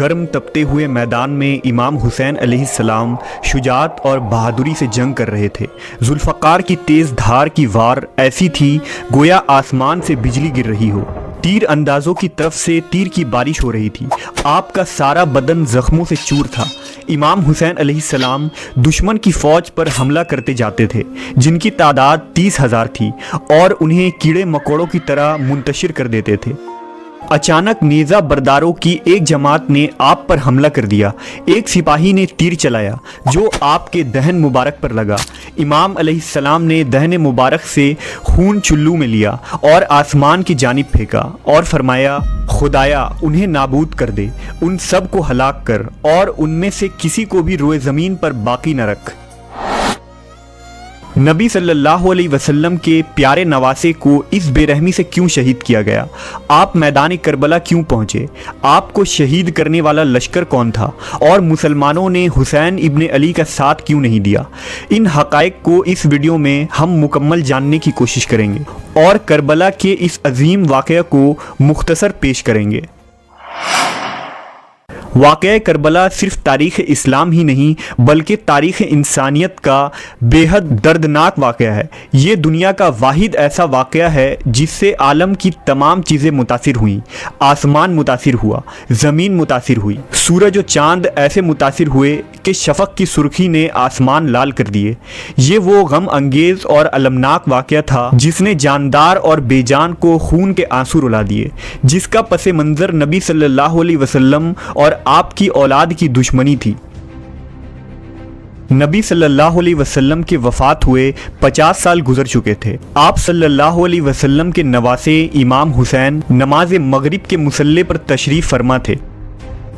گرم تپتے ہوئے میدان میں امام حسین علیہ السلام شجاعت اور بہادری سے جنگ کر رہے تھے۔ ذوالفقار کی تیز دھار کی وار ایسی تھی گویا آسمان سے بجلی گر رہی ہو۔ تیر اندازوں کی طرف سے تیر کی بارش ہو رہی تھی۔ آپ کا سارا بدن زخموں سے چور تھا۔ امام حسین علیہ السلام دشمن کی فوج پر حملہ کرتے جاتے تھے جن کی تعداد 30,000 تھی اور انہیں کیڑے مکوڑوں کی طرح منتشر کر دیتے تھے۔ اچانک نیزہ برداروں کی ایک جماعت نے آپ پر حملہ کر دیا۔ ایک سپاہی نے تیر چلایا جو آپ کے دہن مبارک پر لگا۔ امام علیہ السلام نے دہن مبارک سے خون چلو میں لیا اور آسمان کی جانب پھینکا اور فرمایا، خدایا انہیں نابود کر دے، ان سب کو ہلاک کر اور ان میں سے کسی کو بھی روئے زمین پر باقی نہ رکھ۔ نبی صلی اللہ علیہ وسلم کے پیارے نواسے کو اس بے رحمی سے کیوں شہید کیا گیا؟ آپ میدان کربلا کیوں پہنچے؟ آپ کو شہید کرنے والا لشکر کون تھا؟ اور مسلمانوں نے حسین ابن علی کا ساتھ کیوں نہیں دیا؟ ان حقائق کو اس ویڈیو میں ہم مکمل جاننے کی کوشش کریں گے اور کربلا کے اس عظیم واقعہ کو مختصر پیش کریں گے۔ واقعہ کربلا صرف تاریخ اسلام ہی نہیں بلکہ تاریخ انسانیت کا بے حد دردناک واقعہ ہے۔ یہ دنیا کا واحد ایسا واقعہ ہے جس سے عالم کی تمام چیزیں متاثر ہوئیں۔ آسمان متاثر ہوا، زمین متاثر ہوئی، سورج و چاند ایسے متاثر ہوئے کہ شفق کی سرخی نے آسمان لال کر دیے۔ یہ وہ غم انگیز اور المناک واقعہ تھا جس نے جاندار اور بے جان کو خون کے آنسو رلا دیے، جس کا پس منظر نبی صلی اللہ علیہ وسلم اور آپ کی اولاد کی دشمنی تھی۔ نبی صلی اللہ علیہ وسلم کے وفات ہوئے 50 سال گزر چکے تھے۔ آپ صلی اللہ علیہ وسلم کے نواسے امام حسین نماز مغرب کے مصلی پر تشریف فرما تھے۔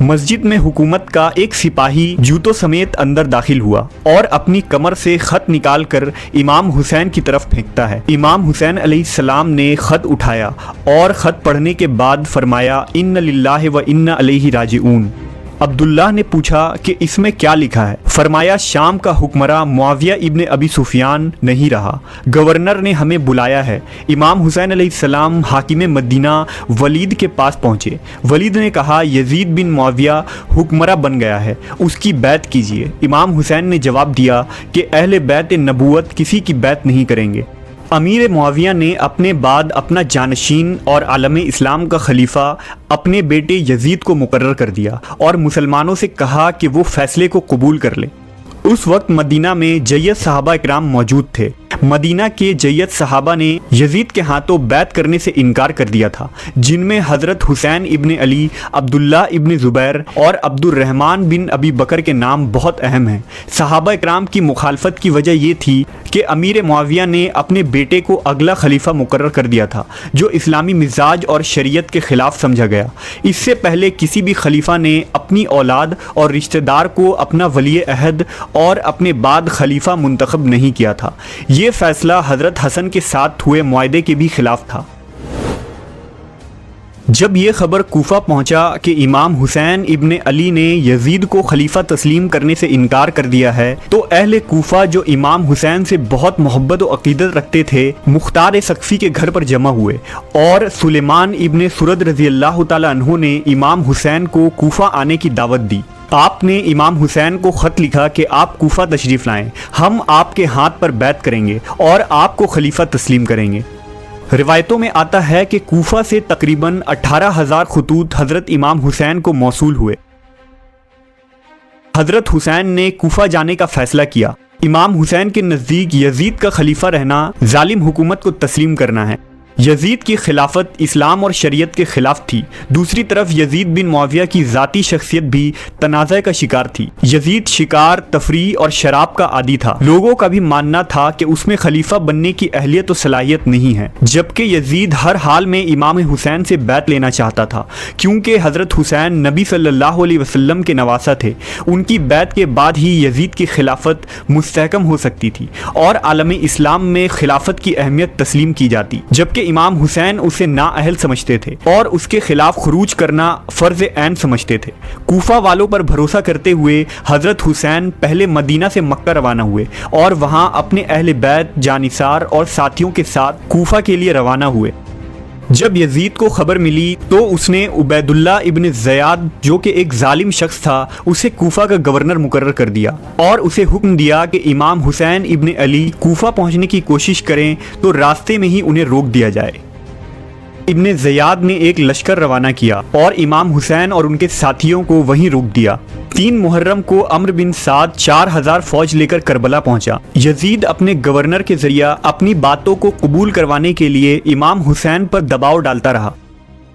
مسجد میں حکومت کا ایک سپاہی جوتوں سمیت اندر داخل ہوا اور اپنی کمر سے خط نکال کر امام حسین کی طرف پھینکتا ہے۔ امام حسین علیہ السلام نے خط اٹھایا اور خط پڑھنے کے بعد فرمایا، ان للہ و انا الیہ راجعون۔ عبداللہ نے پوچھا کہ اس میں کیا لکھا ہے؟ فرمایا، شام کا حکمراں معاویہ ابن ابی سفیان نہیں رہا، گورنر نے ہمیں بلایا ہے۔ امام حسین علیہ السلام حاکم مدینہ ولید کے پاس پہنچے۔ ولید نے کہا، یزید بن معاویہ حکمراں بن گیا ہے، اس کی بیعت کیجیے۔ امام حسین نے جواب دیا کہ اہل بیعت نبوت کسی کی بیعت نہیں کریں گے۔ امیر معاویہ نے اپنے بعد اپنا جانشین اور عالم اسلام کا خلیفہ اپنے بیٹے یزید کو مقرر کر دیا اور مسلمانوں سے کہا کہ وہ فیصلے کو قبول کر لے۔ اس وقت مدینہ میں جیت صحابہ اکرام موجود تھے۔ مدینہ کے جیت صحابہ نے یزید کے ہاتھوں بیعت کرنے سے انکار کر دیا تھا، جن میں حضرت حسین ابن علی، عبداللہ ابن زبیر اور عبد الرحمن بن ابی بکر کے نام بہت اہم ہیں۔ صحابہ اکرام کی مخالفت کی وجہ یہ تھی کہ امیر معاویہ نے اپنے بیٹے کو اگلا خلیفہ مقرر کر دیا تھا جو اسلامی مزاج اور شریعت کے خلاف سمجھا گیا۔ اس سے پہلے کسی بھی خلیفہ نے اپنی اولاد اور رشتہ دار کو اپنا ولی عہد اور اپنے بعد خلیفہ منتخب نہیں کیا تھا۔ یہ فیصلہ حضرت حسن کے ساتھ ہوئے معاہدے کے بھی خلاف تھا۔ جب یہ خبر کوفہ پہنچا کہ امام حسین ابن علی نے یزید کو خلیفہ تسلیم کرنے سے انکار کر دیا ہے تو اہل کوفہ جو امام حسین سے بہت محبت و عقیدت رکھتے تھے مختار ثقفی کے گھر پر جمع ہوئے اور سلیمان ابن سرد رضی اللہ تعالیٰ عنہ نے امام حسین کو کوفہ آنے کی دعوت دی۔ آپ نے امام حسین کو خط لکھا کہ آپ کوفہ تشریف لائیں، ہم آپ کے ہاتھ پر بیعت کریں گے اور آپ کو خلیفہ تسلیم کریں گے۔ روایتوں میں آتا ہے کہ کوفہ سے تقریباً 18,000 خطوط حضرت امام حسین کو موصول ہوئے۔ حضرت حسین نے کوفہ جانے کا فیصلہ کیا۔ امام حسین کے نزدیک یزید کا خلیفہ رہنا ظالم حکومت کو تسلیم کرنا ہے۔ یزید کی خلافت اسلام اور شریعت کے خلاف تھی۔ دوسری طرف یزید بن معاویہ کی ذاتی شخصیت بھی تنازع کا شکار تھی۔ یزید شکار، تفریح اور شراب کا عادی تھا۔ لوگوں کا بھی ماننا تھا کہ اس میں خلیفہ بننے کی اہلیت و صلاحیت نہیں ہے، جبکہ یزید ہر حال میں امام حسین سے بیعت لینا چاہتا تھا کیونکہ حضرت حسین نبی صلی اللہ علیہ وسلم کے نواسہ تھے۔ ان کی بیعت کے بعد ہی یزید کی خلافت مستحکم ہو سکتی تھی اور عالم اسلام میں خلافت کی اہمیت تسلیم کی جاتی، جبکہ امام حسین اسے نااہل سمجھتے تھے اور اس کے خلاف خروج کرنا فرض عین سمجھتے تھے۔ کوفہ والوں پر بھروسہ کرتے ہوئے حضرت حسین پہلے مدینہ سے مکہ روانہ ہوئے اور وہاں اپنے اہل بیت، جانثار اور ساتھیوں کے ساتھ کوفہ کے لیے روانہ ہوئے۔ جب یزید کو خبر ملی تو اس نے عبیداللہ ابن زیاد جو کہ ایک ظالم شخص تھا اسے کوفہ کا گورنر مقرر کر دیا اور اسے حکم دیا کہ امام حسین ابن علی کوفہ پہنچنے کی کوشش کریں تو راستے میں ہی انہیں روک دیا جائے۔ ابن زیاد نے ایک لشکر روانہ کیا اور امام حسین اور ان کے ساتھیوں کو وہیں روک دیا۔ 3 محرم کو عمر بن سعد 4000 فوج لے کر کربلا پہنچا۔ یزید اپنے گورنر کے ذریعہ اپنی باتوں کو قبول کروانے کے لیے امام حسین پر دباؤ ڈالتا رہا۔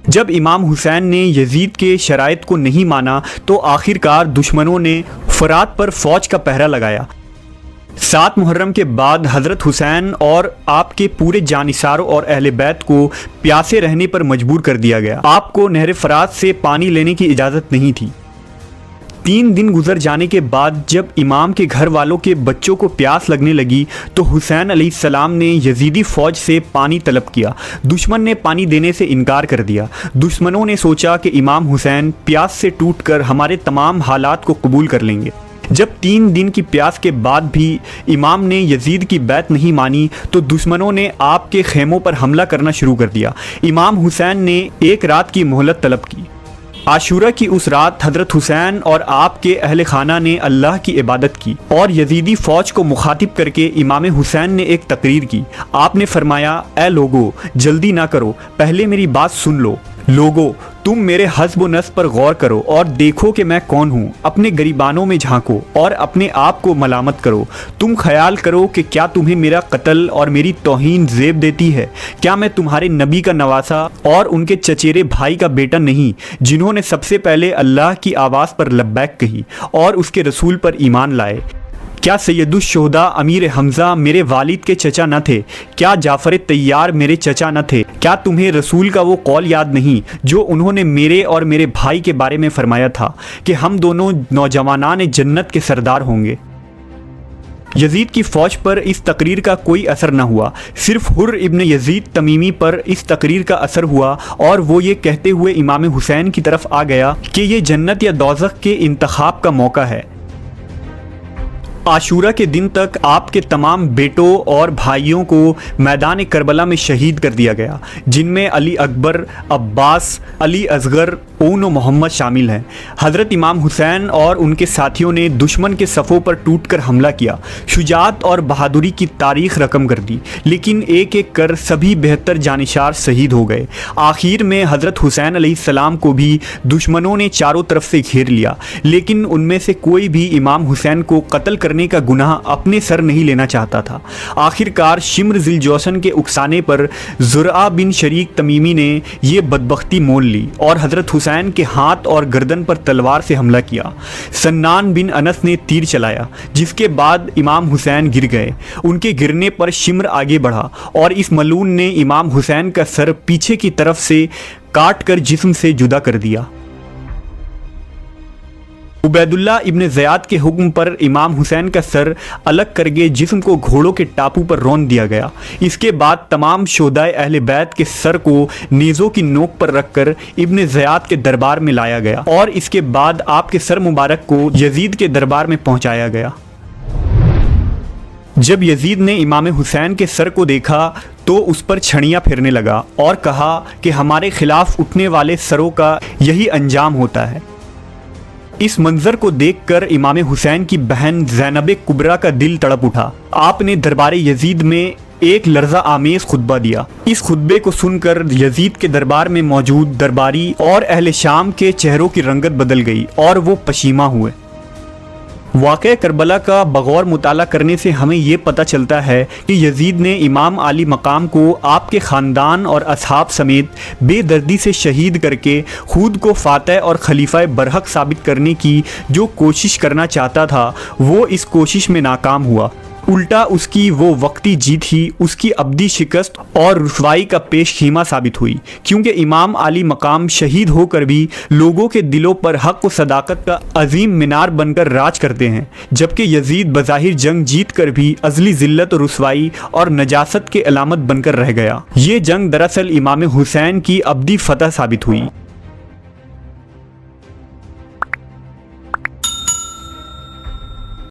جب امام حسین نے یزید کے شرائط کو نہیں مانا تو آخر کار دشمنوں نے فرات پر فوج کا پہرا لگایا۔ 7 محرم کے بعد حضرت حسین اور آپ کے پورے جانثاروں اور اہل بیت کو پیاسے رہنے پر مجبور کر دیا گیا۔ آپ کو نہر فرات سے پانی لینے کی اجازت نہیں تھی۔ 3 دن گزر جانے کے بعد جب امام کے گھر والوں کے بچوں کو پیاس لگنے لگی تو حسین علیہ السلام نے یزیدی فوج سے پانی طلب کیا۔ دشمن نے پانی دینے سے انکار کر دیا۔ دشمنوں نے سوچا کہ امام حسین پیاس سے ٹوٹ کر ہمارے تمام حالات کو قبول کر لیں گے۔ جب 3 دن کی پیاس کے بعد بھی امام نے یزید کی بیعت نہیں مانی تو دشمنوں نے آپ کے خیموں پر حملہ کرنا شروع کر دیا۔ امام حسین نے 1 رات کی مہلت طلب کی۔ عاشورہ کی اس رات حضرت حسین اور آپ کے اہل خانہ نے اللہ کی عبادت کی اور یزیدی فوج کو مخاطب کر کے امام حسین نے ایک تقریر کی۔ آپ نے فرمایا، اے لوگو، جلدی نہ کرو، پہلے میری بات سن لو۔ لوگو، تم میرے حسب و نسب پر غور کرو اور دیکھو کہ میں کون ہوں۔ اپنے گریبانوں میں جھانکو اور اپنے آپ کو ملامت کرو۔ تم خیال کرو کہ کیا تمہیں میرا قتل اور میری توہین زیب دیتی ہے؟ کیا میں تمہارے نبی کا نواسا اور ان کے چچیرے بھائی کا بیٹا نہیں جنہوں نے سب سے پہلے اللہ کی آواز پر لبیک کہی اور اس کے رسول پر ایمان لائے؟ کیا سید الشہداء امیر حمزہ میرے والد کے چچا نہ تھے؟ کیا جعفر طیار میرے چچا نہ تھے؟ کیا تمہیں رسول کا وہ قول یاد نہیں جو انہوں نے میرے اور میرے بھائی کے بارے میں فرمایا تھا کہ ہم دونوں نوجوانان جنت کے سردار ہوں گے؟ یزید کی فوج پر اس تقریر کا کوئی اثر نہ ہوا، صرف حر ابن یزید تمیمی پر اس تقریر کا اثر ہوا اور وہ یہ کہتے ہوئے امام حسین کی طرف آ گیا کہ یہ جنت یا دوزخ کے انتخاب کا موقع ہے۔ عاشورہ کے دن تک آپ کے تمام بیٹوں اور بھائیوں کو میدان کربلا میں شہید کر دیا گیا، جن میں علی اکبر، عباس، علی اصغر، اون و محمد شامل ہیں۔ حضرت امام حسین اور ان کے ساتھیوں نے دشمن کے صفوں پر ٹوٹ کر حملہ کیا، شجاعت اور بہادری کی تاریخ رقم کر دی، لیکن ایک ایک کر سبھی 72 جانشار شہید ہو گئے۔ آخر میں حضرت حسین علیہ السلام کو بھی دشمنوں نے چاروں طرف سے گھیر لیا، لیکن ان میں سے کوئی بھی امام حسین کو قتل کرنے کا گناہ اپنے سر نہیں لینا چاہتا تھا۔ آخر کار شمر ذی الجوشن کے اکسانے پر زرعہ بن شریک تمیمی نے یہ بدبختی مول لی اور حضرت حسین کے ہاتھ اور گردن پر تلوار سے حملہ کیا۔ سنان بن انس نے تیر چلایا، جس کے بعد امام حسین گر گئے۔ ان کے گرنے پر شمر آگے بڑھا اور اس ملعون نے امام حسین کا سر پیچھے کی طرف سے کاٹ کر جسم سے جدا کر دیا۔ عبیداللہ ابن زیاد کے حکم پر امام حسین کا سر الگ کر کے جسم کو گھوڑوں کے ٹاپو پر رون دیا گیا۔ اس کے بعد تمام شہداء اہل بیت کے سر کو نیزوں کی نوک پر رکھ کر ابن زیاد کے دربار میں لایا گیا اور اس کے بعد آپ کے سر مبارک کو یزید کے دربار میں پہنچایا گیا۔ جب یزید نے امام حسین کے سر کو دیکھا تو اس پر چھڑیاں پھیرنے لگا اور کہا کہ ہمارے خلاف اٹھنے والے سروں کا یہی انجام ہوتا ہے۔ اس منظر کو دیکھ کر امام حسین کی بہن زینب کبریٰ کا دل تڑپ اٹھا۔ آپ نے دربار یزید میں ایک لرزہ آمیز خطبہ دیا۔ اس خطبے کو سن کر یزید کے دربار میں موجود درباری اور اہل شام کے چہروں کی رنگت بدل گئی اور وہ پشیماں ہوئے۔ واقعہ کربلا کا بغور مطالعہ کرنے سے ہمیں یہ پتہ چلتا ہے کہ یزید نے امام علی مقام کو آپ کے خاندان اور اصحاب سمیت بے دردی سے شہید کر کے خود کو فاتح اور خلیفہ برحق ثابت کرنے کی جو کوشش کرنا چاہتا تھا وہ اس کوشش میں ناکام ہوا۔ الٹا اس کی وہ وقتی جیت ہی اس کی ابدی شکست اور رسوائی کا پیش خیمہ ثابت ہوئی، کیونکہ امام علی مقام شہید ہو کر بھی لوگوں کے دلوں پر حق و صداقت کا عظیم مینار بن کر راج کرتے ہیں، جبکہ یزید بظاہر جنگ جیت کر بھی ازلی ذلت و رسوائی اور نجاست کے علامت بن کر رہ گیا۔ یہ جنگ دراصل امام حسین کی ابدی فتح ثابت ہوئی۔